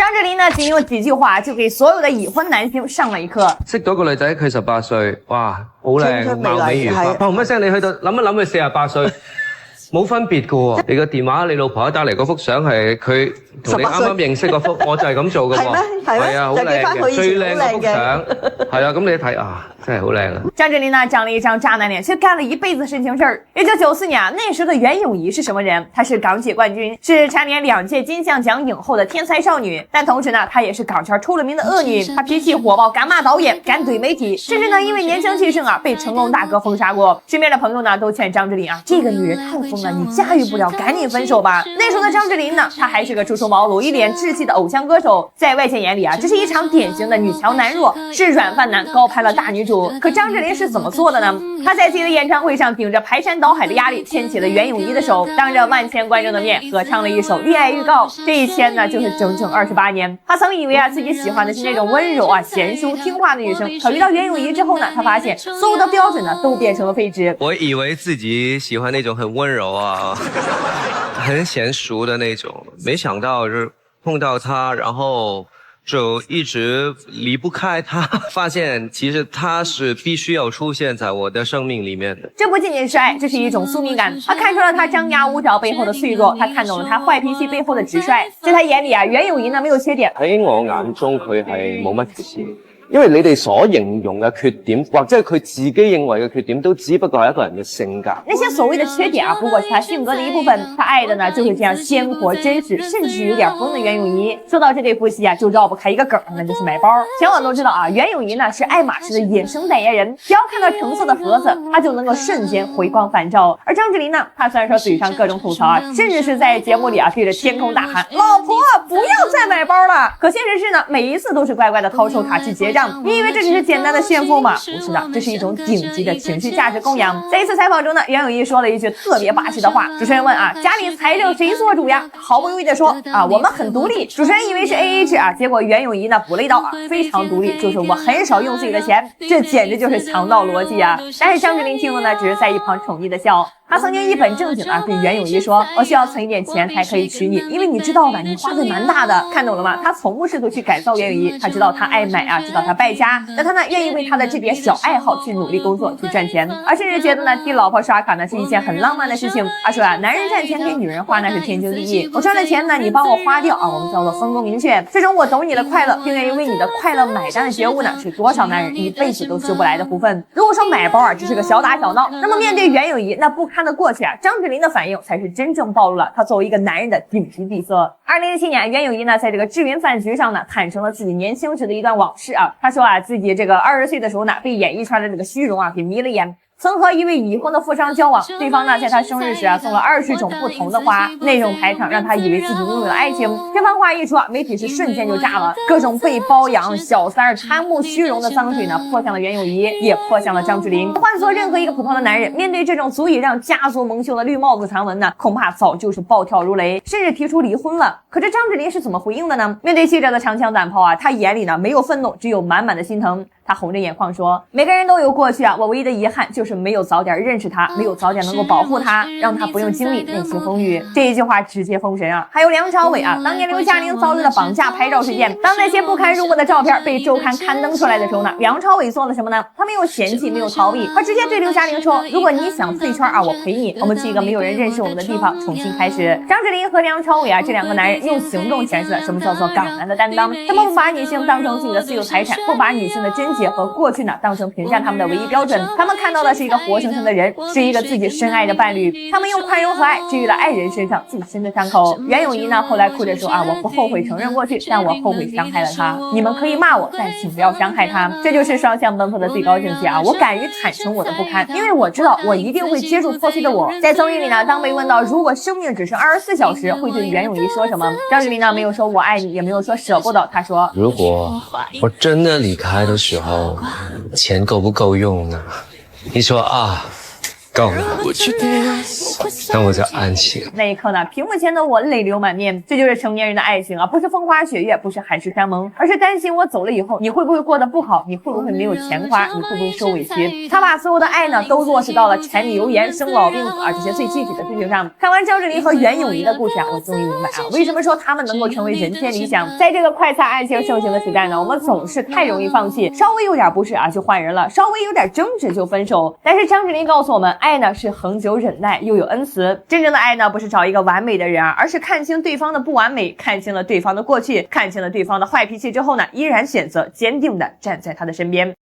张智霖呢，仅用幾句話就給所有的已婚男性上了一課。識到個女仔，佢18歲，哇，好靚，貌美如花。砰一聲，你去到諗一諗，佢48歲。冇分別噶喎，你個電話你老婆打嚟嗰幅相係佢同你啱啱認識嗰幅，我就係咁做噶喎。係啊，好靚嘅，最靚嗰幅相。係啊，咁你一睇啊，真係好靚啊。張智霖呢，長了一張渣男臉，卻幹了一輩子深情事兒。1994年啊，那時的袁詠儀是什麼人？她是港姐冠軍，是蟬聯2屆金像獎影后的天才少女。但同時呢，她也是港圈出了名的惡女。她脾氣火爆，敢罵導演，敢懟媒體，甚至呢，因為年輕氣盛啊，被成龍大哥封殺過。身邊的朋友呢，都勸張智霖啊，這個女人太瘋了，你駕馭不了，趕緊分手吧。那時候的張智霖呢，她還是個初出茅廬、一臉稚氣的偶像歌手，在外界眼裡啊，這是一場典型的女強男弱，是軟飯男高拍了大女主。可張智霖是怎麼做的呢？他在自己的演唱會上頂着排山倒海的壓力，牽起了袁詠儀的手，當着萬千觀眾的面合唱了一首戀愛預告。這一牽呢，就是整整28年。他曾以為啊，自己喜歡的是那種溫柔啊、賢淑、聽話的女生。可遇到袁詠儀之後呢，他發現所有的標準呢，都變成了廢紙。我以為自己喜歡那種很溫柔啊、很嫻熟的那種，沒想到就是碰到他，然後就一直離不開他，發現其實他是必須要出現在我的生命裡面的。這不僅僅是愛，這是一種宿命感。他看出了他張牙舞爪背後的脆弱，他看懂了他壞脾氣背後的直率。在他眼裡啊，袁詠儀呢沒有缺點。喺我眼中佢係冇乜缺點。因為你哋所形容嘅缺點，或者係佢自己認為嘅缺點，都只不過係一個人嘅性格。那些所謂的缺點啊，不過是他性格的一部分。他愛的呢，就是這樣鮮活真實，甚至是有點瘋的袁詠儀。說到這對夫妻啊，就繞不開一個梗，那就是買包。全網都知道啊，袁詠儀呢是愛馬仕的野生代言人，只要看到橙色的盒子，他就能夠瞬間回光返照。而張智霖呢，他雖然說嘴上各種吐槽啊，甚至是在節目裡啊對着天空大喊：“老婆，不要再買包了。”可現實是呢，每一次都是乖乖的掏出卡去結賬。你以為這只是簡單的炫富嗎？不是的，這是一種頂級的情緒價值供養。在一次採訪中呢，袁詠儀說了一句特別霸氣的話。主持人問啊，家裡財政誰做主呀？毫不猶豫地說啊，我們很獨立。主持人以為是 AA 制啊，結果袁詠儀呢補了一刀啊，非常獨立，就是我很少用自己的錢，這簡直就是強盜邏輯啊！但是張智霖聽了呢，只是在一旁寵溺的笑。他曾經一本正經啊對袁詠儀說：“我需要存一點錢才可以娶你，因為你知道的，你花費蠻大的。”看懂了嗎？他從不試圖去改造袁詠儀，他知道他愛買啊，知道他敗家，但他呢願意為他的這點小愛好去努力工作，去賺錢，而甚至覺得呢替老婆刷卡呢是一件很浪漫的事情。他說啊，男人賺錢給女人花那是天經地義，我賺的錢呢你幫我花掉啊，我們叫做分工明確。這種我懂你的快樂，並願意為你的快樂買單的覺悟呢，是多少男人一輩子都修不來的福分。如果說買包啊只是個小打小鬧，那麼面對袁詠儀那不堪的過去啊，張智霖的反應才是真正暴露了他作為一個男人的頂級底色。2017年，袁詠儀呢在這個智雲飯局上呢坦誠了自己年輕時的一段往事啊。他說啊，自己這個20歲的時候呢被演藝圈的這個虛榮啊給迷了眼。曾和一位已婚的富商交往，對方呢在他生日時啊送了20種不同的花，那種排場讓他以為自己擁有了愛情。這番話一出啊，媒體是瞬間就炸了，各種被包養、小三兒、貪慕虛榮的髒水呢潑向了袁詠儀，也潑向了張智霖。換做任何一個普通的男人，面對這種足以讓家族蒙羞的綠帽子傳聞呢，恐怕早就是暴跳如雷，甚至提出離婚了。可這張智霖是怎麼回應的呢？面對記者的長槍短炮啊，他眼裡呢沒有憤怒，只有滿滿的心疼。他紅着眼眶說：“每個人都有過去啊，我唯一的遺憾就是沒有早點認識他，沒有早點能夠保護他，讓他不用經歷內心風雨。”這一句話直接封神啊！還有梁朝偉啊，當年劉嘉玲遭遇了綁架拍照事件，當那些不堪入目的照片被周刊刊登出來的時候呢，梁朝偉做了什麼呢？他沒有嫌棄，沒有逃避，他直接對劉嘉玲說：“如果你想退圈啊，我陪你，我們去一個沒有人認識我們的地方，重新開始。”張智霖和梁朝偉啊，這兩個男人用行動顯示了什麼叫做港男的擔當。他們不把女性當成自己的私有財產，不把女性的真潔和過去呢當成評價他們的唯一標準。他們看到的是一個活生生的人，是一個自己深愛的伴侶。他們用寬容和愛治癒了愛人身上最深的傷口。袁詠儀呢後來哭着說啊，我不後悔承認過去，但我後悔傷害了他。你們可以罵我，但請不要傷害他。這就是雙向奔赴的最高境界啊！我敢於坦誠我的不堪，因為我知道我一定會接住破碎的我。在綜藝裡呢，當被問到如果生命只剩24小時，會對袁詠儀說什麼？張智霖呢沒有說我愛你，也沒有說捨不得。他說：如果我真的離開的時候，錢夠不夠用呢？你說啊，够了，让我再安息。那一刻呢，屏幕前的我泪流满面。这就是成年人的爱情啊，不是风花雪月，不是海誓山盟，而是担心我走了以后，你会不会过得不好？你会不会没有钱花？你会不会受委屈？他把所有的爱呢，都落实到了柴米油盐、生老病死啊这些最具体的事情上。看完张智霖和袁咏仪的故事啊，我终于明白啊，为什么说他们能够成为人间理想。在这个快餐爱情盛行的时代呢，我们总是太容易放弃，稍微有点不适啊就换人了，稍微有点争执就分手。但是张智霖告诉我们，爱呢是恒久忍耐又有恩慈。真正的爱呢，不是找一个完美的人，而是看清对方的不完美，看清了对方的过去，看清了对方的坏脾气之后呢，依然选择坚定的站在他的身边。